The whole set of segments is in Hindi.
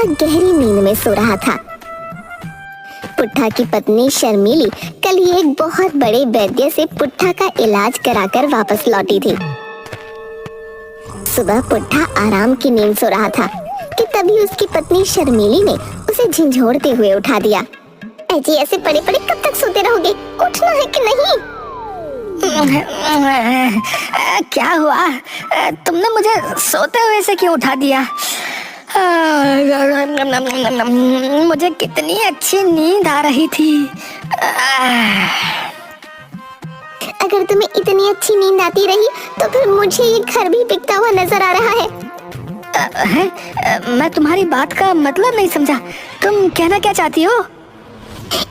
गहरी नींद में सो रहा था। पुट्ठा की पत्नी शर्मीली कल ही एक बहुत बड़े वैद्य से पुट्ठा का इलाज कराकर वापस लौटी थी। सुबह पुट्ठा आराम की नींद सो रहा था कि तभी उसकी पत्नी शर्मीली ने उसे झंझोड़ते हुए उठा दिया। ऐसे ऐसे पड़े पड़े कब तक सोते रहोगे? उठना है कि नहीं? क्या हुआ? तुमने मुझे सोते हुए से क्यों उठा दिया? मुझे कितनी अच्छी नींद आ रही थी। अगर तुम्हें इतनी अच्छी नींद आती रही तो फिर मुझे ये घर भी बिकता हुआ नजर आ रहा है। मैं तुम्हारी बात का मतलब नहीं समझा। तुम कहना क्या चाहती हो?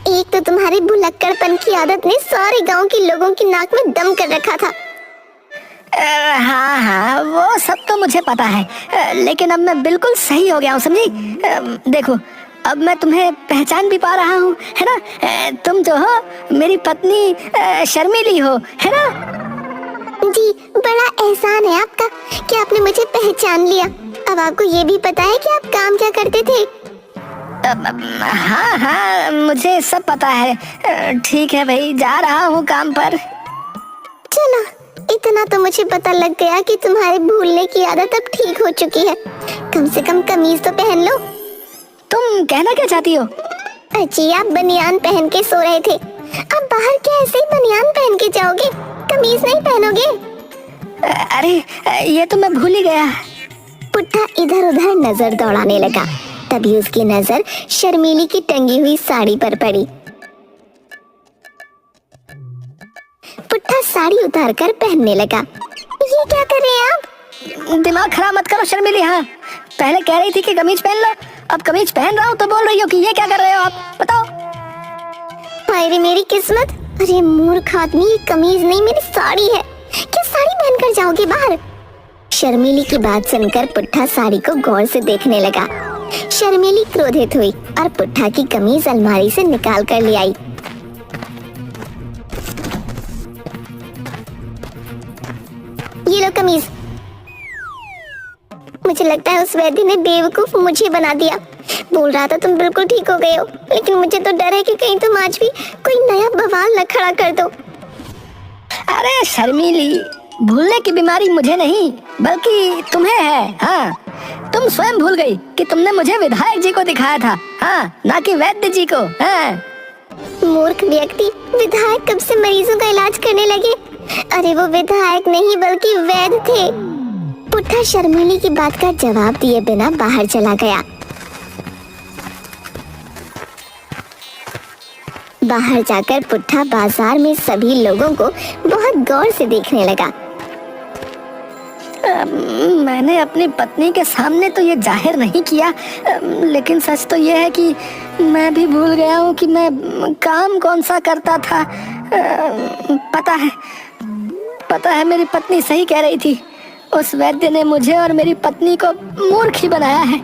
एक तो तुम्हारी भुलक्कड़पन की आदत ने सारे गांव के लोगों की नाक में दम कर रखा था। हाँ, वो सब तो मुझे पता है, लेकिन अब मैं बिल्कुल सही हो गया हूँ, समझी? देखो, अब मैं तुम्हें पहचान भी पा रहा हूँ, है ना? तुम जो हो मेरी पत्नी शर्मीली हो, है ना? जी, बड़ा एहसान है आपका कि आपने मुझे पहचान लिया। अब आपको ये भी पता है कि आप काम क्या करते थे? हाँ, मुझे सब पता है। ठीक है भाई, जा रहा हूँ काम पर। चलो, इतना तो मुझे पता लग गया कि तुम्हारे भूलने की आदत अब ठीक हो चुकी है। कम से कम कमीज तो पहन लो। तुम कहना क्या चाहती हो? जी, आप बनियान पहन के सो रहे थे। अब बाहर क्या ऐसे ही बनियान पहन के जाओगे? कमीज नहीं पहनोगे? अरे ये तो मैं भूल ही गया। पुट्ठा इधर उधर नजर दौड़ाने लगा। तभी उसकी नजर शर्मीली की टंगी हुई साड़ी पर पड़ी। पुट्ठा साड़ी उतारकर पहनने लगा। ये क्या कर रहे हैं आप? दिमाग खराब मत करो शर्मीली। हाँ, पहले कह रही थी कि कमीज पहन लो, अब कमीज पहन रहा हूँ तो बोल रही हो कि ये क्या कर रहे हो आप? बताओ। हाय रे मेरी किस्मत! अरे मूर्ख आदमी, ये कमीज नहीं मेरी साड़ी है। क्या साड़ी पहनकर जाओगे बाहर? शर्मीली की बात सुनकर पुट्ठा साड़ी को गौर से देखने लगा। शर्मीली क्रोधित हुई और पुट्ठा की कमीज अलमारी से निकाल कर ले आई। ये लो कमीज। मुझे लगता है उस वैद्य ने बेवकूफ मुझे बना दिया। बोल रहा था तुम बिल्कुल ठीक हो गए हो, लेकिन मुझे तो डर है कि कहीं तुम आज भी कोई नया बवाल न खड़ा कर दो। अरे शर्मीली, भूलने की बीमारी मुझे नहीं बल्कि तुम्हें है। हाँ, तुम स्वयं भूल गई कि तुमने मुझे विधायक जी को दिखाया था, हाँ, ना कि वैद्य जी को। हाँ। मूर्ख व्यक्ति, विधायक कब से मरीजों का इलाज करने लगे? अरे वो विधायक नहीं बल्कि वैद्य थे। पुट्ठा शर्मीली की बात का जवाब दिए बिना बाहर चला गया। बाहर जाकर पुट्ठा बाजार में सभी लोगों को बहुत गौर से देखने लगा। मैंने अपनी पत्नी के सामने तो ये जाहिर नहीं किया, लेकिन सच तो ये है कि मैं भी भूल गया हूँ कि मैं काम कौन सा करता था। पता है मेरी पत्नी सही कह रही थी। उस वैद्य ने मुझे और मेरी पत्नी को मूर्ख ही बनाया है।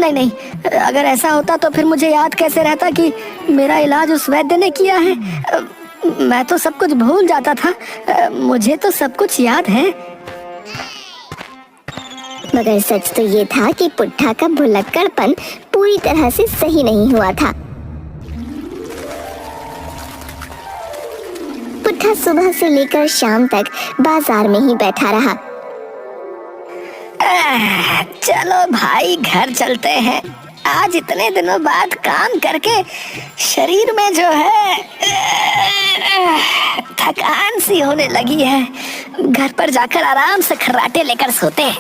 नहीं, अगर ऐसा होता तो फिर मुझे याद कैसे रहता कि मेरा इलाज उस वैद्य ने किया है। मैं तो सब कुछ भूल जाता था, मुझे तो सब कुछ याद है। मगर सच तो ये था कि पुट्ठा का भुलक्कड़पन पूरी तरह से सही नहीं हुआ था। पुट्ठा सुबह से लेकर शाम तक बाजार में ही बैठा रहा। चलो भाई, घर चलते हैं। आज इतने दिनों बाद काम करके शरीर में जो है थकान सी होने लगी है। घर पर जाकर आराम से खर्राटे लेकर सोते हैं।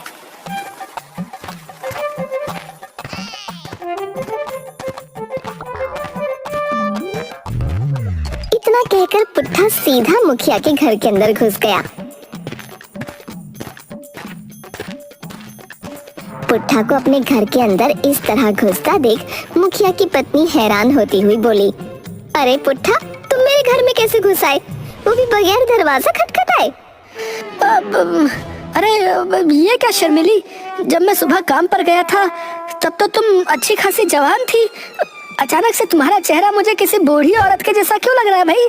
इतना कहकर पुट्ठा सीधा मुखिया के घर के अंदर घुस गया। पुट्ठा को अपने घर के अंदर इस तरह घुसता देख मुखिया की पत्नी हैरान होती हुई बोली, अरे पुट्ठा, तुम मेरे घर में कैसे घुस आए, वो भी बगैर दरवाजा खटखटाए? अरे ये क्या शर्मिली, जब मैं सुबह काम पर गया था तब तो तुम अच्छी खासी जवान थी। अचानक से तुम्हारा चेहरा मुझे किसी बूढ़ी औरत के जैसा क्यों लग रहा है भाई?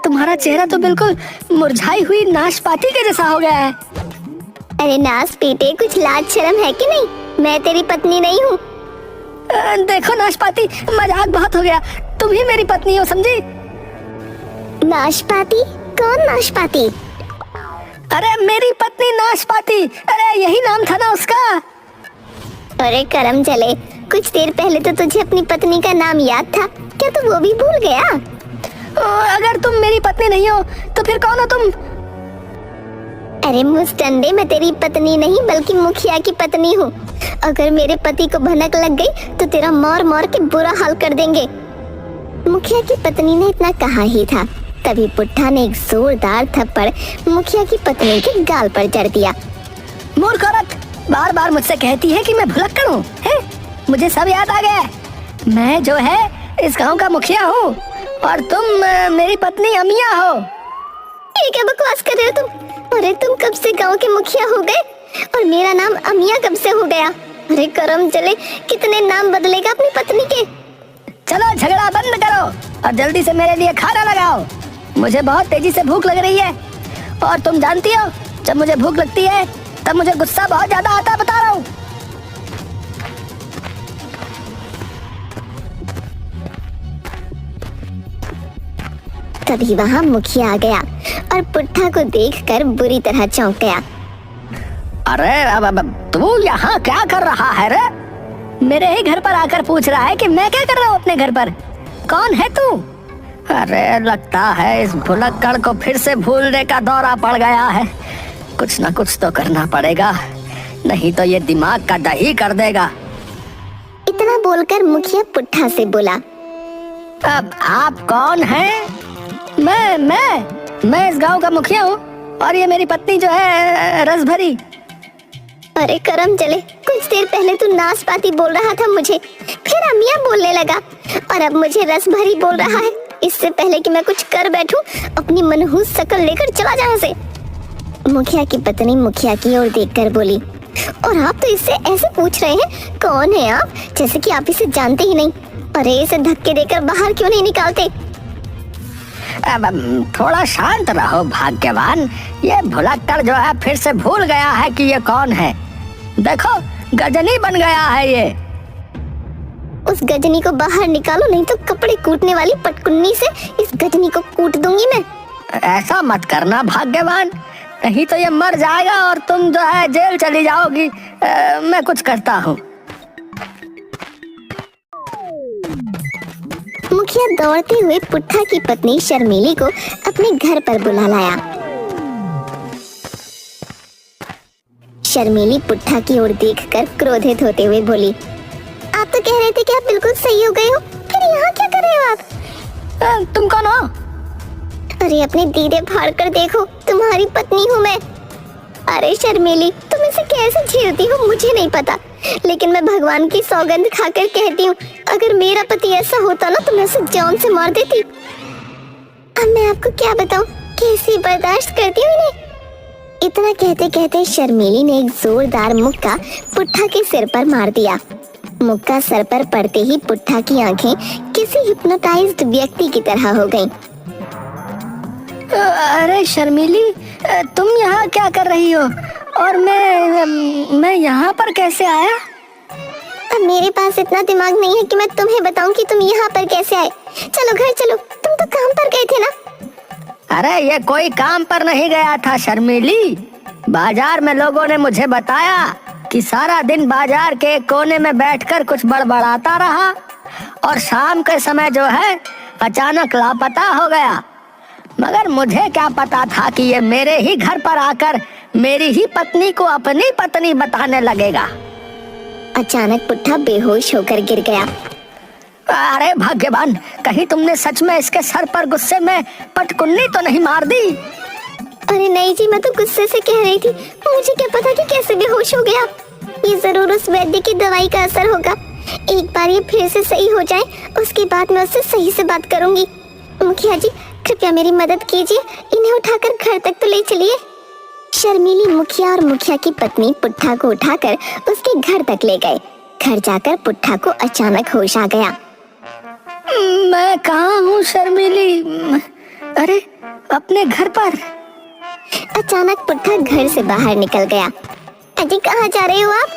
तुम्हारा चेहरा तो बिल्कुल मुरझाई हुई नाशपाती के जैसा हो गया है। अरे नास पीटे, कुछ लाज शर्म है कि नहीं? मैं तेरी पत्नी नहीं हूँ। देखो नाशपाती, मजाक बहुत हो गया। तुम ही मेरी पत्नी हो, समझी? नाशपाती? कौन नाशपाती? अरे मेरी पत्नी नाशपाती, अरे यही नाम था ना उसका। अरे करम चले, कुछ देर पहले तो तुझे अपनी पत्नी का नाम याद था, क्या तू वो भी भूल गया? अगर तुम मेरी पत्नी नहीं हो तो फिर कौन हो तुम? अरे मुस्टंडे, मैं तेरी पत्नी नहीं बल्कि मुखिया की पत्नी हूँ। अगर मेरे पति को भनक लग गई तो तेरा मार मार के बुरा हाल कर देंगे। मुखिया की पत्नी ने इतना कहा ही था, तभी पुट्ठा ने एक जोरदार थप्पड़ मुखिया की पत्नी के गाल पर जड़ दिया। मूर्ख औरत, बार बार मुझसे कहती है कि मैं भुलक्कड़ हूँ, हैं? मुझे सब याद आ गया है। मैं जो है इस गांव का मुखिया हूँ और तुम मेरी पत्नी अमिया हो। ये क्या बकवास कर रहे हो तुम? अरे तुम कब से गांव के मुखिया हो गए और मेरा नाम अमिया कब से हो गया? अरे करम चले, कितने नाम बदलेगा अपनी पत्नी के? चलो झगड़ा बंद करो और जल्दी से मेरे लिए खाना लगाओ। मुझे बहुत तेजी से भूख लग रही है और तुम जानती हो जब मुझे भूख लगती है तब मुझे गुस्सा बहुत ज्यादा आता है, बता रहा हूँ। तभी वहाँ मुखिया आ गया और पुट्ठा को देखकर बुरी तरह चौंक गया। अरे अब तू यहाँ क्या कर रहा है रे? मेरे ही घर पर आकर पूछ रहा है कि मैं क्या कर रहा हूँ अपने घर पर। कौन है तू? अरे लगता है इस भुलक्कड़ को फिर से भूलने का दौरा पड़ गया है। कुछ ना कुछ तो करना पड़ेगा, नहीं तो ये दिमाग का दही कर देगा। इतना बोलकर मुखिया पुट्ठा से बोला, अब आप कौन हैं? मैं इस गांव का मुखिया हूँ और ये मेरी पत्नी जो है रसभरी। अरे करम चले, कुछ देर पहले तू नाशपाती बोल रहा था मुझे, फिर अमिया बोलने लगा और अब मुझे रसभरी बोल रहा है। इससे पहले कि मैं कुछ कर बैठूं, अपनी मनहूस शक्ल लेकर चला जा यहाँ से। मुखिया की पत्नी मुखिया की ओर देखकर बोली, और आप तो इससे ऐसे पूछ रहे हैं कौन है आप, जैसे कि आप इसे जानते ही नहीं। अरे इसे धक्के देकर बाहर क्यों नहीं निकालते? अब थोड़ा शांत रहो भाग्यवान, ये भुलक्कड़ जो है फिर से भूल गया है कि ये कौन है। देखो गजनी बन गया है ये। उस गजनी को बाहर निकालो, नहीं तो कपड़े कूटने वाली पटकुन्नी से इस गजनी को कूट दूंगी मैं। ऐसा मत करना भाग्यवान, नहीं तो ये मर जाएगा और तुम जो है जेल चली जाओगी। मैं कुछ करता हूँ। मुखिया दौड़ते हुए पुट्ठा की पत्नी शर्मीली को अपने घर पर बुला लाया। शर्मीली पुट्ठा की ओर देखकर क्रोधित होते हुए बोली, आप तो कह रहे थे कि आप बिल्कुल सही हो गए हो, फिर यहाँ क्या कर रहे हो आप? तुम कौन हो? अरे अपने दीदे फाड़ कर देखो, तुम्हारी पत्नी हूँ मैं। अरे शर्मीली, तुम इसे कैसे झेलती हो मुझे नहीं पता, लेकिन मैं भगवान की सौगंध खाकर कहती हूँ, अगर मेरा पति ऐसा होता ना तो मैं उसे जान से मार देती। अब मैं आपको क्या बताऊँ, कैसी बर्दाश्त करती हूँ इन्हें। इतना कहते कहते शर्मीली ने एक जोरदार मुक्का पुट्ठा के सिर पर मार दिया। मुक्का सर पर पड़ते ही पुट्ठा की आंखें किसी हिप्नोटाइज्ड व्यक्ति की तरह हो गईं। अरे शर्मीली, तुम यहाँ क्या कर रही हो और मैं यहाँ पर कैसे आया? अब मेरे पास इतना दिमाग नहीं है कि मैं तुम्हें बताऊं कि तुम यहाँ पर कैसे आए। चलो घर चलो, तुम तो काम पर गए थे ना। अरे ये कोई काम पर नहीं गया था शर्मीली, बाजार में लोगों ने मुझे बताया कि सारा दिन बाजार के कोने में बैठकर कुछ बड़बड़ाता रहा और शाम के समय जो है अचानक लापता हो गया। मगर मुझे क्या पता था कि ये मेरे ही घर पर आकर मेरी ही पत्नी को अपनी पत्नी बताने लगेगा। अचानक पुट्ठा बेहोश होकर गिर गया। अरे भाग्यवान, कहीं तुमने सच में इसके सर पर गुस्से में पटकुन्नी तो नहीं मार दी? अरे नहीं जी, मैं तो गुस्से से कह रही थी, मुझे क्या पता कि कैसे बेहोश हो गया। ये जरूर उस वैद्य की दवाई का असर होगा। एक बार ये फिर से सही हो जाए, उसके बाद मैं उससे सही से बात करूंगी। मुखिया जी कृपया मेरी मदद कीजिए, इन्हें उठाकर घर तक तो ले चलिए। शर्मीली मुखिया और मुखिया की पत्नी पुट्ठा को उठाकर उसके घर तक ले गए। घर जाकर पुट्ठा को अचानक होश आ गया। मैं कहाँ हूँ शर्मीली? अरे अपने घर पर। अचानक पुट्ठा घर से बाहर निकल गया। अजी कहाँ जा रहे हो आप?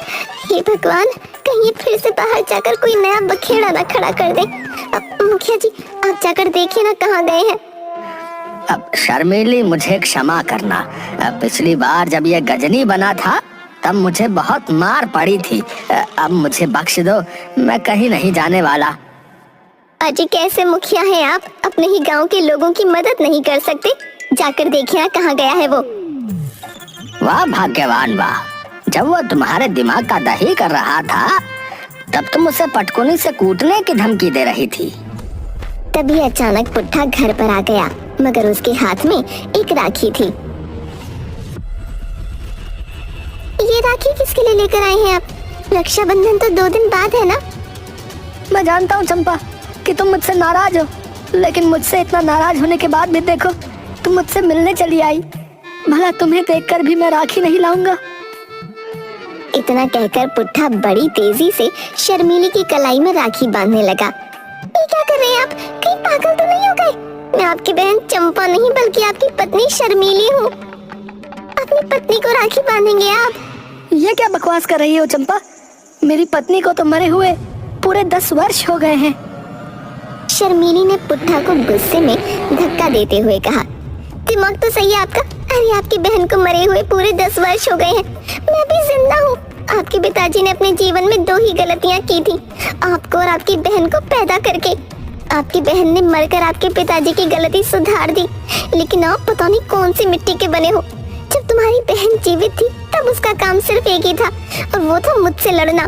हे भगवान, कहीं ये फिर से बाहर जाकर कोई नया बखेड़ा ना खड़ा कर दे। मुखिया जी, आप जाकर देखिए ना कहाँ गए हैं। अब शर्मीली, मुझे क्षमा करना। पिछली बार जब ये गजनी बना था तब मुझे बहुत मार पड़ी थी। अब मुझे बख्श दो, मैं कहीं नहीं जाने वाला। अजी, कैसे मुखिया हैं आप? अपने ही गांव के लोगों की मदद नहीं कर सकते? जाकर देखिए ना कहाँ गया है वो। वाह भाग्यवान वाह, जब वो तुम्हारे दिमाग का दही कर रहा था तब तुम उसे पटकुनी से कूटने की धमकी दे रही थी। तभी अचानक पुट्ठा घर पर आ गया, मगर उसके हाथ में एक राखी थी। ये राखी किसके लिए लेकर आए हैं आप? रक्षाबंधन तो 2 दिन बाद है ना। मैं जानता हूँ चंपा कि तुम मुझसे नाराज हो, लेकिन मुझसे इतना नाराज होने के बाद भी देखो तुम मुझसे मिलने चली आई। भला तुम्हें देखकर भी मैं राखी नहीं लाऊंगा? इतना कहकर पुट्ठा बड़ी तेजी से शर्मीली की कलाई में राखी बांधने लगा। ये क्या कर रहे हैं आप? कहीं पागल तो नहीं हो गए? मैं आपकी बहन चंपा नहीं बल्कि आपकी पत्नी शर्मीली हूँ। अपनी पत्नी को राखी बांधेंगे आप? ये क्या बकवास कर रही हो चंपा? मेरी पत्नी को तो मरे हुए पूरे 10 वर्ष हो गए हैं। शर्मीली ने पुट्ठा को गुस्से में धक्का देते हुए कहा, दिमाग तो सही है आपका। अरे आपकी बहन को मरे हुए पूरे 10 वर्ष हो गए हैं, मैं भी जिंदा हूँ। आपके पिताजी ने अपने जीवन में 2 ही गलतियाँ की थी, आपको और आपकी बहन को पैदा करके। आपकी बहन ने मरकर आपके पिताजी की गलती सुधार दी, लेकिन आप पता नहीं कौन सी मिट्टी के बने हो। जब तुम्हारी बहन जीवित थी तब उसका काम सिर्फ एक ही था, और वो था मुझसे लड़ना।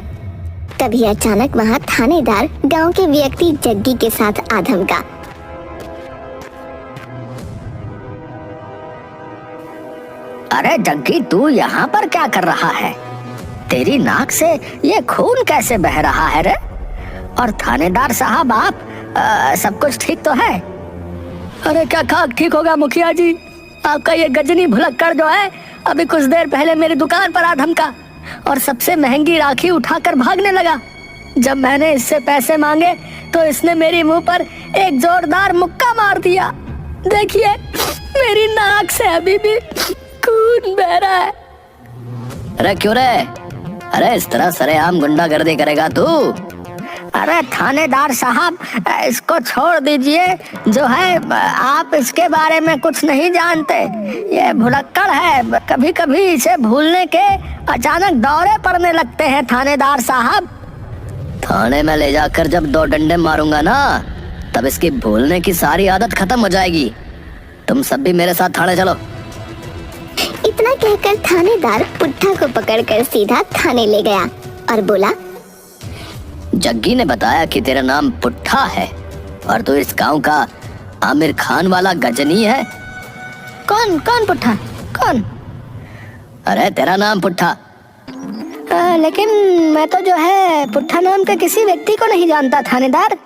तभी अचानक वहाँ थानेदार गांव के व्यक्ति जग्गी के साथ आ धमका। अरे जग्गी, तू यहाँ पर क्या कर रहा है? तेरी नाक से ये खून कैसे बह रहा है रे? और थानेदार साहब आप, सब कुछ ठीक तो है? अरे क्या खाक ठीक होगा मुखिया जी? आपका ये गजनी भुलक्कड़ जो है अभी कुछ देर पहले मेरी दुकान पर आ धमका और सबसे महंगी राखी उठाकर भागने लगा। जब मैंने इससे पैसे मांगे तो इसने मेरी मुंह पर एक जोरदार मुक्का मार दिया। देखिए मेरी नाक से अभी भी खून बह रहा है। अरे क्यों रे? अरे इस तरह सरेआम गुंडागर्दी करेगा तू? अरे थानेदार साहब, इसको छोड़ दीजिए। जो है आप इसके बारे में कुछ नहीं जानते। ये भुलक्कड़ है, कभी कभी इसे भूलने के अचानक दौरे पड़ने लगते हैं थानेदार साहब। थाने में ले जाकर जब 2 डंडे मारूंगा ना, तब इसकी भूलने की सारी आदत खत्म हो जाएगी। तुम सब भी मेरे साथ थाने चलो। इतना कहकर थानेदार पुट्ठा को पकड़कर सीधा थाने ले गया और बोला, जग्गी ने बताया कि तेरा नाम पुट्ठा है और तू इस गांव का आमिर खान वाला गजनी है। कौन कौन पुट्ठा? कौन? अरे तेरा नाम पुट्ठा। लेकिन मैं तो जो है पुट्ठा नाम के किसी व्यक्ति को नहीं जानता थानेदार।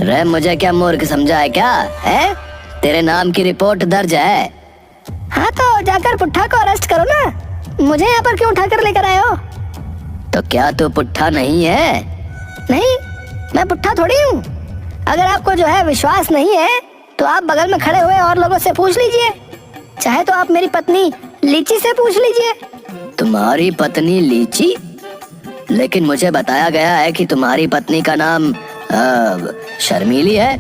रे मुझे क्या मूर्ख समझा है क्या? है तेरे नाम की रिपोर्ट दर्ज है। हाँ तो जाकर पुट्ठा को अरेस्ट करो ना। मुझे यहाँ पर क्यों उठाकर लेकर आए हो? तो क्या तू पुट्ठा नहीं है? नहीं, मैं पुट्ठा थोड़ी हूँ। अगर आपको जो है विश्वास नहीं है तो आप बगल में खड़े हुए और लोगों से पूछ लीजिए। चाहे तो आप मेरी पत्नी लीची से पूछ लीजिए। तुम्हारी पत्नी लीची? लेकिन मुझे बताया गया है कि तुम्हारी पत्नी का नाम शर्मीली है।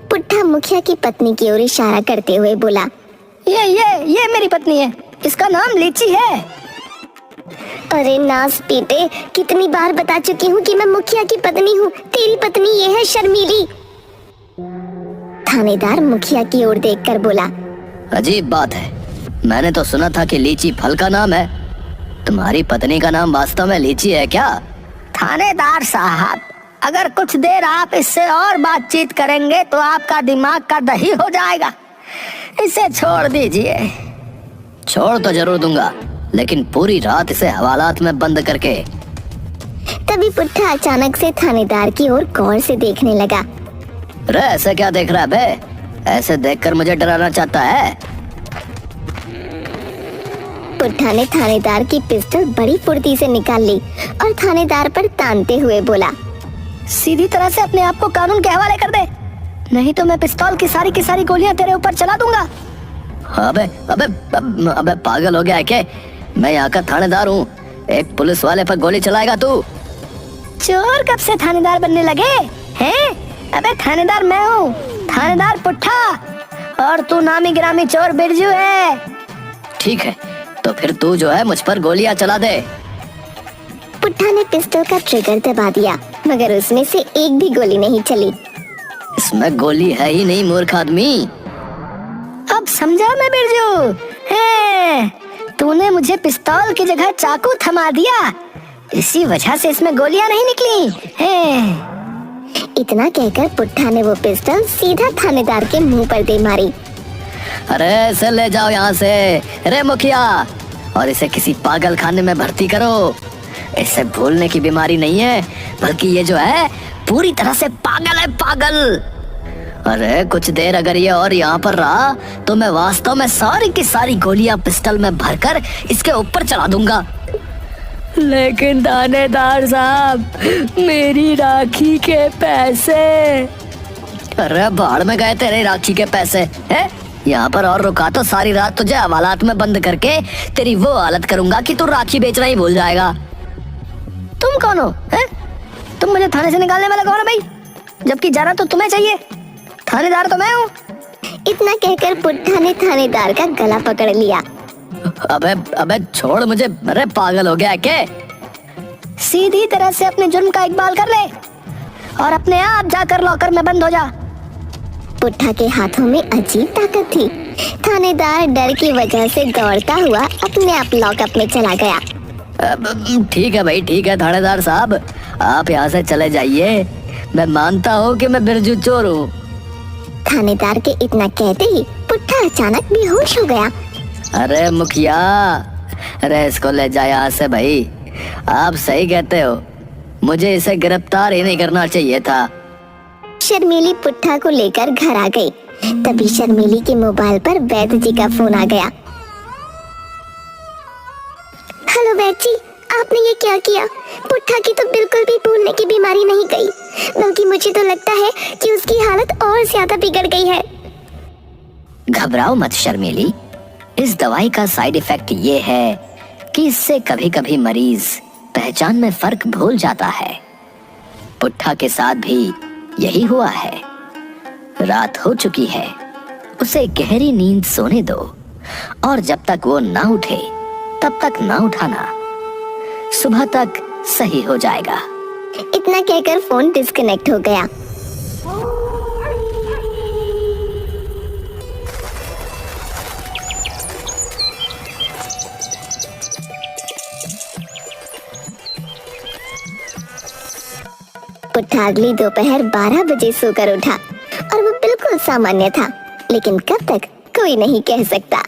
पुट्ठा मुखिया की पत्नी की ओर इशारा करते हुए बोला, ये मेरी पत्नी है, इसका नाम लीची है। अरे नास पीटे, कितनी बार बता चुकी हूँ कि मैं मुखिया की पत्नी हूँ। तेरी पत्नी ये है शर्मीली। थानेदार मुखिया की ओर देखकर बोला, अजीब बात है, मैंने तो सुना था कि लीची फल का नाम है। तुम्हारी पत्नी का नाम वास्तव में लीची है क्या? थानेदार साहब, अगर कुछ देर आप इससे और बातचीत करेंगे तो आपका दिमाग का दही हो जाएगा। इसे छोड़ दीजिए। छोड़ तो जरूर दूंगा, लेकिन पूरी रात इसे हवालात में बंद करके। तभी पुट्ठा अचानक से थानेदार की ओर गौर से देखने लगा। रे ऐसे क्या देख रहा है बे? ऐसे देखकर मुझे डराना चाहता है? पुट्ठा ने थानेदार की पिस्टल बड़ी फुर्ती से निकाल ली और थानेदार पर तानते हुए बोला, सीधी तरह से अपने आप को कानून के हवाले कर दे, नहीं तो मैं पिस्तौल की सारी गोलियां तेरे ऊपर चला दूंगा। अबे अबे अबे पागल हो गया है क्या? मैं यहाँ का थानेदार हूँ, एक पुलिस वाले पर गोली चलाएगा तू? चोर कब से थानेदार बनने लगे हैं? अबे थानेदार मैं हूँ, थानेदार पुट्ठा, और तू नामी गिरामी चोर बिरजू है। ठीक है, तो फिर तू जो है मुझ पर गोलियां चला दे। पुट्ठा ने पिस्टल का ट्रिगर दबा दिया, मगर उसमें से एक भी गोली नहीं चली। इसमें गोली है ही नहीं मूर्ख आदमी। अब समझा मैं बिरजू है, तूने मुझे पिस्तौल की जगह चाकू थमा दिया, इसी वजह से इसमें गोलियां नहीं निकली हैं। इतना कहकर पुट्ठा ने वो पिस्टल सीधा थानेदार के मुंह पर दे मारी। अरे इसे ले जाओ यहाँ से, रे मुखिया, और इसे किसी पागल खाने में भर्ती करो। इसे भूलने की बीमारी नहीं है, बल्कि ये जो है पूरी तरह से पागल है, पागल। अरे कुछ देर अगर ये और यहाँ पर रहा तो मैं वास्तव में सारी की सारी गोलियां पिस्टल में भरकर इसके ऊपर चला दूंगा। लेकिन थानेदार साहब, मेरी राखी के पैसे। अरे बाढ़ में गए तेरे राखी के पैसे हैं? यहाँ पर और रुका तो सारी रात तुझे हवालात में बंद करके तेरी वो हालत करूंगा कि तू राखी बेचना ही भूल जाएगा। तुम कौन हो हैं? तुम मुझे थाने से निकालने वाला कौन है भाई? जबकि जाना तो तुम्हें चाहिए, थानेदार तो मैं हूँ। इतना कहकर पुट्ठा ने थानेदार का गला पकड़ लिया। अबे अबे छोड़ मुझे, अरे पागल हो गया क्या? सीधी तरह से अपने जुर्म का इकबाल कर ले और अपने आप जाकर लॉकर में बंद हो जा। पुट्ठा के हाथों में अजीब ताकत थी। थानेदार डर की वजह से दौड़ता हुआ अपने आप लॉकअप में चला गया। ठीक है भाई, ठीक है थानेदार साहब, आप यहाँ से चले जाइए। मैं मानता हूँ कि मैं बिरजू चोर हूँ। थानेदार के इतना कहते ही पुट्ठा अचानक बेहोश हो गया। अरे मुखिया, अरे इसको ले जाए यहाँ से भाई। आप सही कहते हो, मुझे इसे गिरफ्तार ही नहीं करना चाहिए था। शर्मीली पुट्ठा को लेकर घर आ गई। तभी शर्मीली के मोबाइल पर वैद्य जी का फोन आ गया। हेलो वैद्य जी, आपने ये क्या किया? पुट्ठा की तो बिल्कुल भी भूलने की बीमारी नहीं गई, बल्कि मुझे तो लगता है कि उसकी हालत और ज्यादा बिगड़ गई है। घबराओ मत शर्मीली, इस दवाई का साइड इफेक्ट ये है कि इससे कभी कभी मरीज पहचान में फर्क भूल जाता है। पुट्ठा के साथ भी यही हुआ है। रात हो चुकी है, उसे गहरी नींद सोने दो, और जब तक वो ना उठे तब तक ना उठाना। सुबह तक सही हो जाएगा। इतना कहकर फोन डिस्कनेक्ट हो गया। पुट्ठा अगली दोपहर 12 बजे सोकर उठा और वो बिल्कुल सामान्य था, लेकिन कब तक कोई नहीं कह सकता।